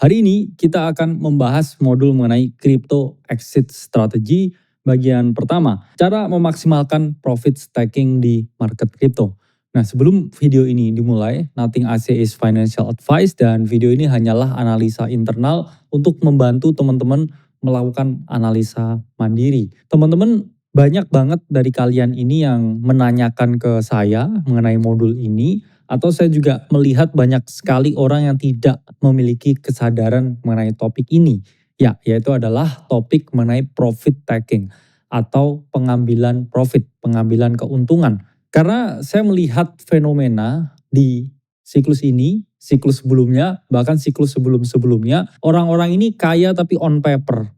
Hari ini kita akan membahas modul mengenai crypto exit strategy bagian pertama, cara memaksimalkan profit staking di market crypto. Nah, sebelum video ini dimulai, nothing I say is financial advice dan video ini hanyalah analisa internal untuk membantu teman-teman melakukan analisa mandiri. Teman-teman, banyak banget dari kalian ini yang menanyakan ke saya mengenai modul ini, atau saya juga melihat banyak sekali orang yang tidak memiliki kesadaran mengenai topik ini. Ya, yaitu adalah topik mengenai profit taking atau pengambilan profit, pengambilan keuntungan. Karena saya melihat fenomena di siklus ini, siklus sebelumnya, bahkan siklus sebelum-sebelumnya, orang-orang ini kaya tapi on paper.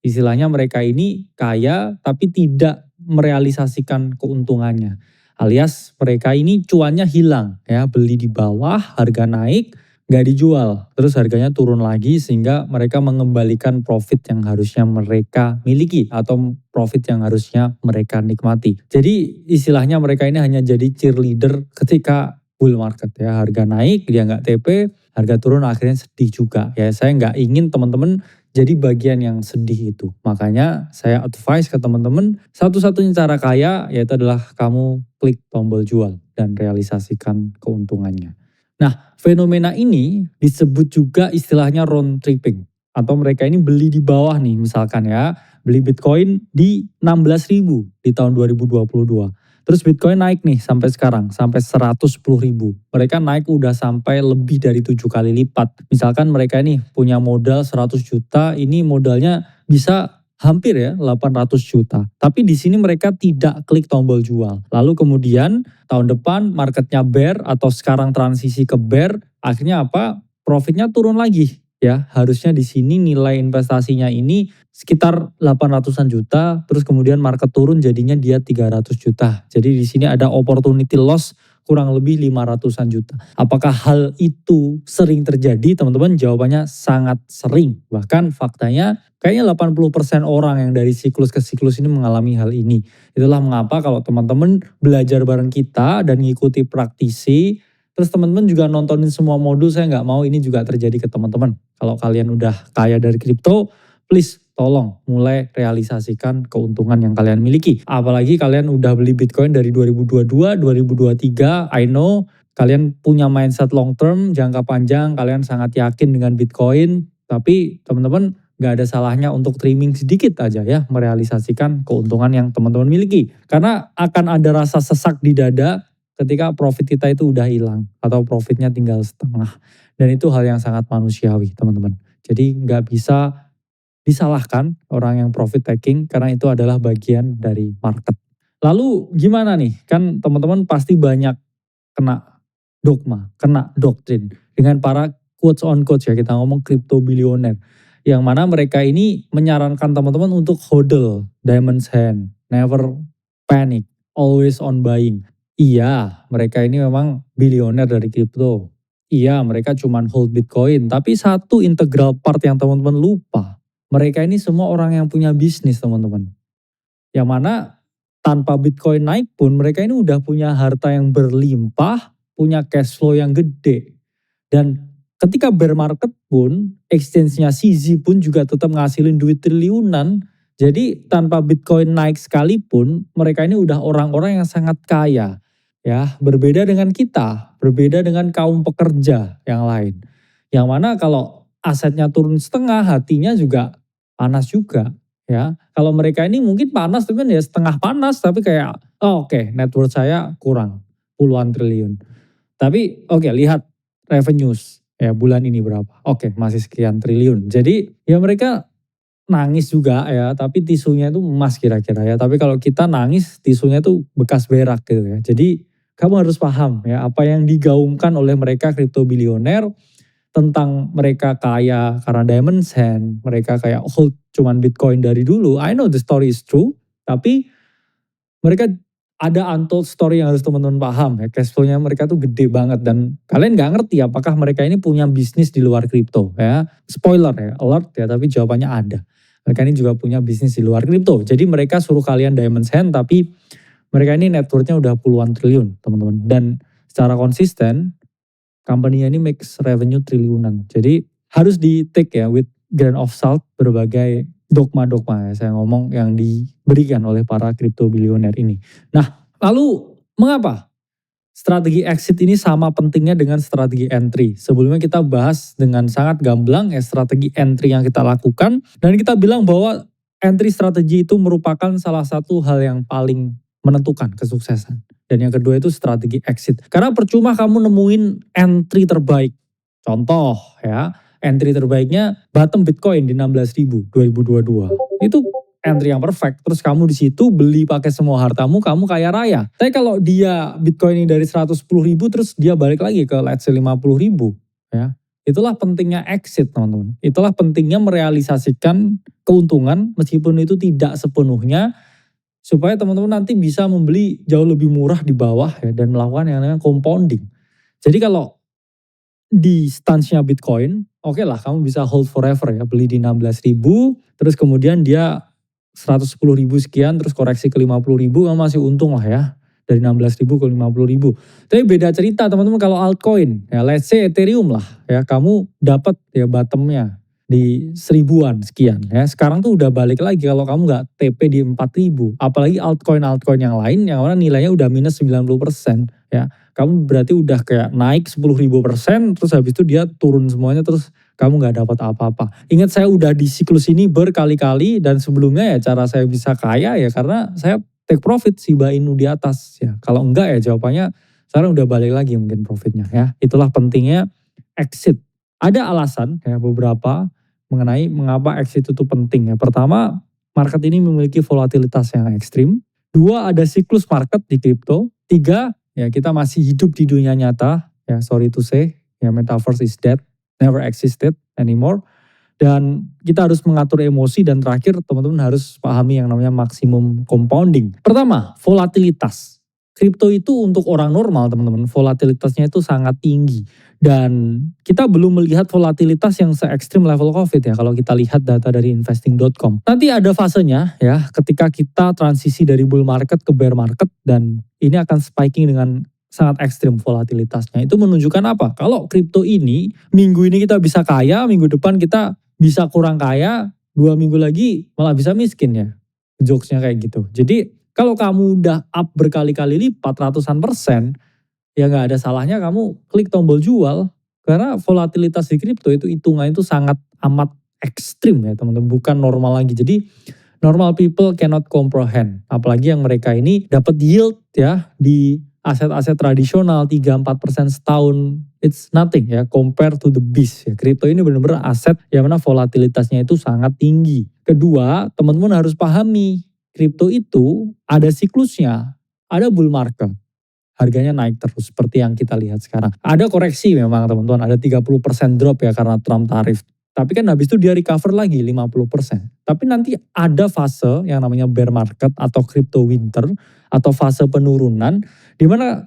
Istilahnya mereka ini kaya tapi tidak merealisasikan keuntungannya. Alias mereka ini cuannya hilang ya, beli di bawah, harga naik, nggak dijual. Terus harganya turun lagi sehingga mereka mengembalikan profit yang harusnya mereka miliki atau profit yang harusnya mereka nikmati. Jadi istilahnya mereka ini hanya jadi cheerleader ketika bull market ya, harga naik dia nggak TP, harga turun akhirnya sedih juga ya. Saya nggak ingin teman-teman jadi bagian yang sedih itu. Makanya saya advice ke teman-teman, satu-satunya cara kaya yaitu adalah kamu klik tombol jual dan realisasikan keuntungannya. Nah, fenomena ini disebut juga istilahnya round tripping. Atau mereka ini beli di bawah nih misalkan ya, beli Bitcoin di 16.000 di tahun 2022. Terus Bitcoin naik nih sampai sekarang, sampai 110.000. Mereka naik udah sampai lebih dari 7 kali lipat. Misalkan mereka ini punya modal 100 juta, ini modalnya bisa hampir ya 800 juta. Tapi di sini mereka tidak klik tombol jual. Lalu kemudian tahun depan marketnya bear atau sekarang transisi ke bear, akhirnya apa? Profitnya turun lagi. Ya, harusnya di sini nilai investasinya ini sekitar 800-an juta, terus kemudian market turun jadinya dia 300 juta. Jadi di sini ada opportunity loss kurang lebih 500-an juta. Apakah hal itu sering terjadi? Teman-teman, jawabannya sangat sering. Bahkan faktanya kayaknya 80% orang yang dari siklus ke siklus ini mengalami hal ini. Itulah mengapa kalau teman-teman belajar bareng kita dan ngikuti praktisi, terus teman-teman juga nontonin semua modul, saya nggak mau ini juga terjadi ke teman-teman. Kalau kalian udah kaya dari kripto, please tolong mulai realisasikan keuntungan yang kalian miliki. Apalagi kalian udah beli Bitcoin dari 2022, 2023, I know kalian punya mindset long term, jangka panjang, kalian sangat yakin dengan Bitcoin. Tapi teman-teman gak ada salahnya untuk trimming sedikit aja ya, merealisasikan keuntungan yang teman-teman miliki. Karena akan ada rasa sesak di dada ketika profit kita itu udah hilang atau profitnya tinggal setengah. Dan itu hal yang sangat manusiawi teman-teman. Jadi nggak bisa disalahkan orang yang profit taking karena itu adalah bagian dari market. Lalu gimana nih? Kan teman-teman pasti banyak kena dogma, kena doktrin dengan para quotes on quotes ya, kita ngomong crypto billionaire. Yang mana mereka ini menyarankan teman-teman untuk hodl, diamond's hand, never panic, always on buying. Iya, mereka ini memang bilioner dari kripto. Iya, mereka cuman hold Bitcoin. Tapi satu integral part yang teman-teman lupa. Mereka ini semua orang yang punya bisnis teman-teman. Yang mana tanpa Bitcoin naik pun mereka ini udah punya harta yang berlimpah, punya cash flow yang gede. Dan ketika bear market pun, exchange-nya CZ pun juga tetap ngasilin duit triliunan. Jadi tanpa Bitcoin naik sekalipun, mereka ini udah orang-orang yang sangat kaya. Ya, berbeda dengan kita, berbeda dengan kaum pekerja yang lain. Yang mana kalau asetnya turun setengah, hatinya juga panas juga. Ya, kalau mereka ini mungkin panas tapi kan ya setengah panas, tapi kayak oh oke, net worth saya kurang puluhan triliun. Tapi oke, lihat revenues ya bulan ini berapa. Oke, masih sekian triliun. Jadi ya mereka nangis juga ya, tapi tisunya itu emas kira-kira ya. Tapi kalau kita nangis tisunya itu bekas berak gitu ya. Jadi kamu harus paham ya apa yang digaungkan oleh mereka kripto bilioner tentang mereka kaya karena diamond hand, mereka kayak hold cuman Bitcoin dari dulu. I know the story is true, tapi mereka ada untold story yang harus teman-teman paham ya. Cash flow-nya mereka tuh gede banget dan kalian nggak ngerti apakah mereka ini punya bisnis di luar kripto ya. Spoiler ya, alert ya, tapi jawabannya ada. Mereka ini juga punya bisnis di luar kripto. Jadi mereka suruh kalian diamond hand tapi mereka ini net worth-nya udah puluhan triliun teman-teman. Dan secara konsisten company-nya ini makes revenue triliunan. Jadi harus di take ya with grain of salt berbagai dogma-dogma ya saya ngomong yang diberikan oleh para crypto billionaire ini. Nah, lalu mengapa strategi exit ini sama pentingnya dengan strategi entry? Sebelumnya kita bahas dengan sangat gamblang ya strategi entry yang kita lakukan dan kita bilang bahwa entry strategi itu merupakan salah satu hal yang paling menentukan kesuksesan. Dan yang kedua itu strategi exit. Karena percuma kamu nemuin entry terbaik. Contoh ya, entry terbaiknya bottom Bitcoin di 16.000 2022. Itu entry yang perfect. Terus kamu di situ beli pakai semua hartamu, kamu kaya raya. Tapi kalau dia Bitcoin ini dari 110.000 terus dia balik lagi ke let's say 50.000 ya. Itulah pentingnya exit teman-teman. Itulah pentingnya merealisasikan keuntungan meskipun itu tidak sepenuhnya supaya teman-teman nanti bisa membeli jauh lebih murah di bawah ya dan melakukan yang namanya compounding. Jadi kalau di stance-nya Bitcoin, oke lah kamu bisa hold forever ya, beli di 16.000 terus kemudian dia 110.000 sekian terus koreksi ke 50.000 kamu masih untung lah ya. Dari 16.000 ke 50.000. Tapi beda cerita teman-teman kalau altcoin. Ya let's say Ethereum lah ya. Kamu dapat ya bottomnya di 1000-an sekian ya. Sekarang tuh udah balik lagi kalau kamu nggak TP di 4.000. Apalagi altcoin yang lain yang mana nilainya udah minus 90% ya. Kamu berarti udah kayak naik 10.000% terus habis itu dia turun semuanya terus kamu nggak dapat apa-apa. Ingat saya udah di siklus ini berkali-kali dan sebelumnya ya cara saya bisa kaya ya karena saya take profit Shiba Inu di atas ya. Kalau enggak ya jawabannya sekarang udah balik lagi mungkin profitnya ya. Itulah pentingnya exit. Ada alasan ya beberapa mengenai mengapa exit itu penting ya. Pertama, market ini memiliki volatilitas yang ekstrim. Dua, ada siklus market di kripto. Tiga, ya kita masih hidup di dunia nyata. Ya sorry to say, ya metaverse is dead, never existed anymore. Dan kita harus mengatur emosi dan terakhir teman-teman harus pahami yang namanya maksimum compounding. Pertama, volatilitas. Kripto itu untuk orang normal teman-teman, volatilitasnya itu sangat tinggi. Dan kita belum melihat volatilitas yang se-ekstrim level COVID ya kalau kita lihat data dari investing.com. Nanti ada fasenya ya ketika kita transisi dari bull market ke bear market dan ini akan spiking dengan sangat ekstrim volatilitasnya. Itu menunjukkan apa? Kalau kripto ini minggu ini kita bisa kaya, minggu depan kita bisa kurang kaya, 2 minggu lagi malah bisa miskin ya. Jokesnya kayak gitu. Jadi kalau kamu udah up berkali-kali lipat ratusan persen, ya gak ada salahnya kamu klik tombol jual. Karena volatilitas di kripto itu hitungan itu sangat amat ekstrim ya teman-teman. Bukan normal lagi. Jadi normal people cannot comprehend. Apalagi yang mereka ini dapat yield ya di aset-aset tradisional 3-4% setahun, it's nothing ya compare to the beast ya. Kripto ini benar-benar aset yang mana volatilitasnya itu sangat tinggi. Kedua, teman-teman harus pahami kripto itu ada siklusnya, ada bull market. Harganya naik terus seperti yang kita lihat sekarang. Ada koreksi memang teman-teman, ada 30% drop ya karena Trump tarif. Tapi kan habis itu dia recover lagi 50%. Tapi nanti ada fase yang namanya bear market atau crypto winter atau fase penurunan di mana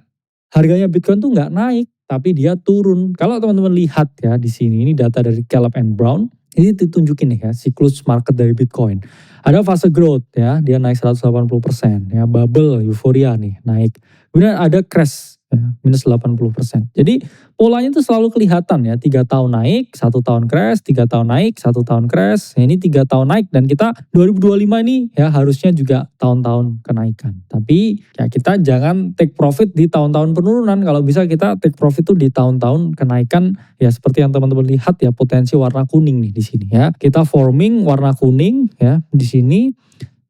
harganya Bitcoin tuh nggak naik tapi dia turun. Kalau teman-teman lihat ya di sini ini data dari Caleb and Brown ini ditunjukin nih ya siklus market dari Bitcoin. Ada fase growth ya, dia naik 180% ya, bubble euforia nih naik. Kemudian ada crash ya, minus 80%. Jadi polanya itu selalu kelihatan ya, 3 tahun naik, 1 tahun crash, 3 tahun naik, 1 tahun crash. Ya, ini 3 tahun naik dan kita 2025 ini ya harusnya juga tahun-tahun kenaikan. Tapi ya kita jangan take profit di tahun-tahun penurunan. Kalau bisa kita take profit tuh di tahun-tahun kenaikan ya seperti yang teman-teman lihat ya potensi warna kuning nih di sini ya. Kita forming warna kuning ya di sini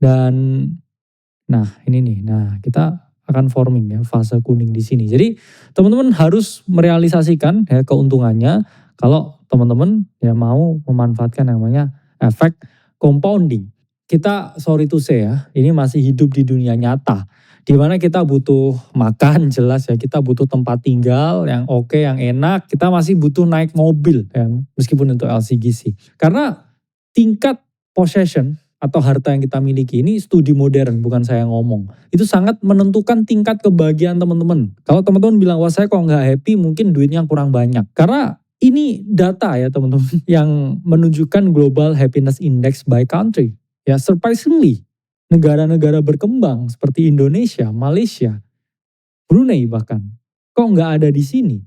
dan nah ini nih. Nah kita akan forming ya fase kuning di sini. Jadi teman-teman harus merealisasikan ya keuntungannya kalau teman-teman ya mau memanfaatkan yang namanya efek compounding. Kita sorry to say ya, ini masih hidup di dunia nyata. Di mana kita butuh makan jelas ya, kita butuh tempat tinggal yang oke, yang enak, kita masih butuh naik mobil ya, meskipun untuk LCGC. Karena tingkat possession atau harta yang kita miliki ini studi modern bukan saya ngomong. Itu sangat menentukan tingkat kebahagiaan teman-teman. Kalau teman-teman bilang wah saya kok nggak happy mungkin duitnya kurang banyak. Karena ini data ya teman-teman yang menunjukkan Global Happiness Index by country. Ya surprisingly negara-negara berkembang seperti Indonesia, Malaysia, Brunei bahkan kok nggak ada di sini.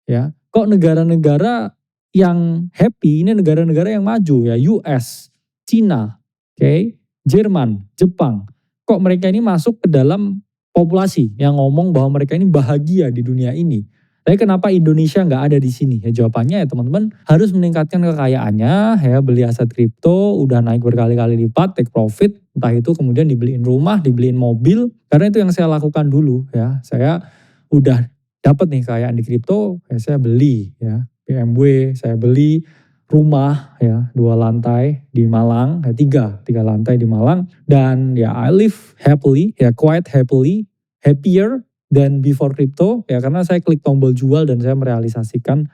Ya, kok negara-negara yang happy ini negara-negara yang maju ya, US, Cina, oke, Jerman, Jepang. Kok mereka ini masuk ke dalam populasi yang ngomong bahwa mereka ini bahagia di dunia ini. Tapi kenapa Indonesia nggak ada di sini? Ya jawabannya ya teman-teman harus meningkatkan kekayaannya ya, beli aset kripto, udah naik berkali-kali lipat, take profit, entah itu kemudian dibeliin rumah, dibeliin mobil. Karena itu yang saya lakukan dulu ya. Saya udah dapat nih kekayaan di kripto, ya saya beli ya. BMW, saya beli rumah ya 2 lantai di Malang, ya tiga lantai di Malang, dan ya I live happily ya, quite happily, happier than before crypto ya, karena saya klik tombol jual dan saya merealisasikan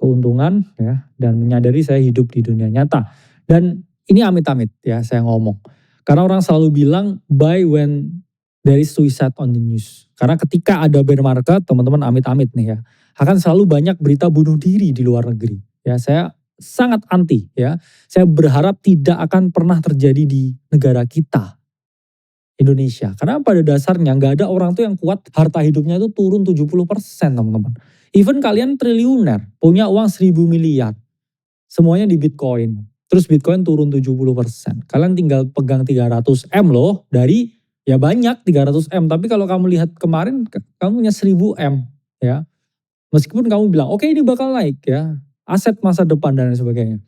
keuntungan ya, dan menyadari saya hidup di dunia nyata. Dan ini amit-amit ya saya ngomong, karena orang selalu bilang buy when there is suicide on the news. Karena ketika ada bear market, teman-teman amit-amit nih ya, akan selalu banyak berita bunuh diri di luar negeri. Ya saya sangat anti ya. Saya berharap tidak akan pernah terjadi di negara kita, Indonesia. Karena pada dasarnya nggak ada orang tuh yang kuat harta hidupnya itu turun 70% teman-teman. Even kalian triliuner, punya uang 1.000 miliar, semuanya di Bitcoin. Terus Bitcoin turun 70%. Kalian tinggal pegang 300 M loh, dari ya banyak 300 M. Tapi kalau kamu lihat kemarin, kamu punya 1000 M ya. Meskipun kamu bilang, oke ini bakal naik ya, aset masa depan dan lain sebagainya.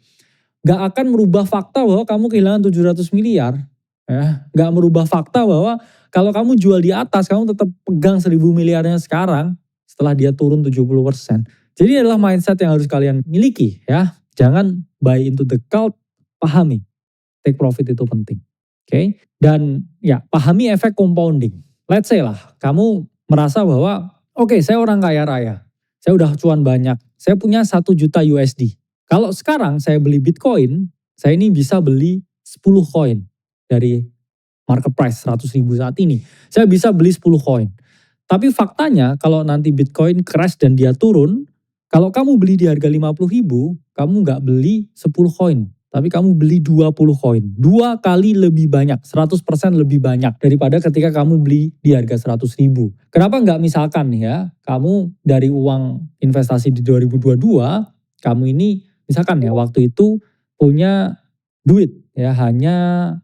Gak akan merubah fakta bahwa kamu kehilangan 700 miliar. Ya, gak merubah fakta bahwa kalau kamu jual di atas, kamu tetap pegang 1000 miliarnya sekarang setelah dia turun 70%. Jadi adalah mindset yang harus kalian miliki ya. Jangan buy into the cult, pahami. Take profit itu penting. Oke. Dan ya pahami efek compounding. Let's say lah, kamu merasa bahwa oke, saya orang kaya raya. Saya udah cuan banyak. Saya punya 1 juta USD. Kalau sekarang saya beli Bitcoin, saya ini bisa beli 10 koin dari market price 100.000 saat ini. Saya bisa beli 10 koin. Tapi faktanya kalau nanti Bitcoin crash dan dia turun, kalau kamu beli di harga 50.000, kamu nggak beli 10 koin. Tapi kamu beli 20 koin. 2 kali lebih banyak, 100% lebih banyak daripada ketika kamu beli di harga 100.000. Kenapa nggak misalkan ya, kamu dari uang investasi di 2022, kamu ini misalkan ya waktu itu punya duit ya hanya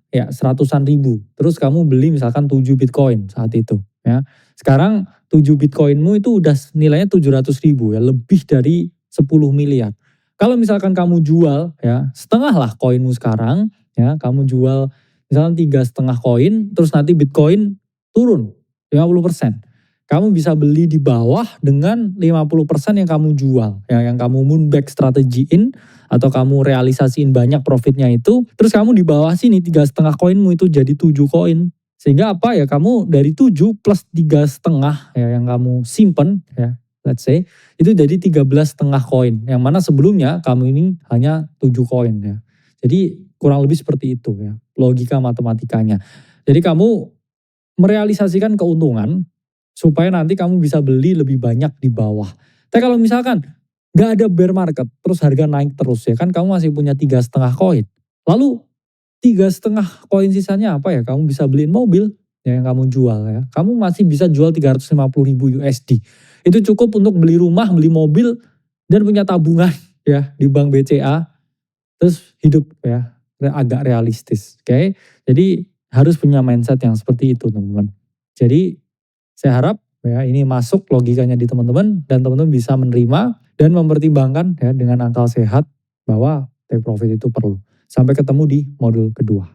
ya 100-an ribu. Terus kamu beli misalkan 7 Bitcoin saat itu ya. Sekarang 7 Bitcoinmu itu udah nilainya 700.000 ya, lebih dari 10 miliar. Kalau misalkan kamu jual ya setengah lah koinmu sekarang ya, kamu jual misalkan 3,5 koin, terus nanti Bitcoin turun 50%. Kamu bisa beli di bawah dengan 50% yang kamu jual, yang kamu moonback strategiin atau kamu realisasiin banyak profitnya itu, terus kamu di bawah sini 3,5 koinmu itu jadi 7 koin. Sehingga apa ya, kamu dari 7 plus 3,5 ya yang kamu simpen ya, let's say itu jadi 13,5 koin, yang mana sebelumnya kamu ini hanya 7 koin ya. Jadi kurang lebih seperti itu ya logika matematikanya. Jadi kamu merealisasikan keuntungan supaya nanti kamu bisa beli lebih banyak di bawah. Tapi kalau misalkan gak ada bear market terus harga naik terus ya kan, kamu masih punya 3,5 koin. Lalu 3,5 koin sisanya apa ya, kamu bisa beliin mobil ya yang kamu jual ya. Kamu masih bisa jual 350.000 USD. Itu cukup untuk beli rumah, beli mobil, dan punya tabungan ya di bank BCA. Terus hidup ya agak realistis. Oke. Jadi harus punya mindset yang seperti itu teman-teman. Jadi saya harap ya ini masuk logikanya di teman-teman, dan teman-teman bisa menerima dan mempertimbangkan ya dengan akal sehat bahwa take profit itu perlu. Sampai ketemu di modul kedua.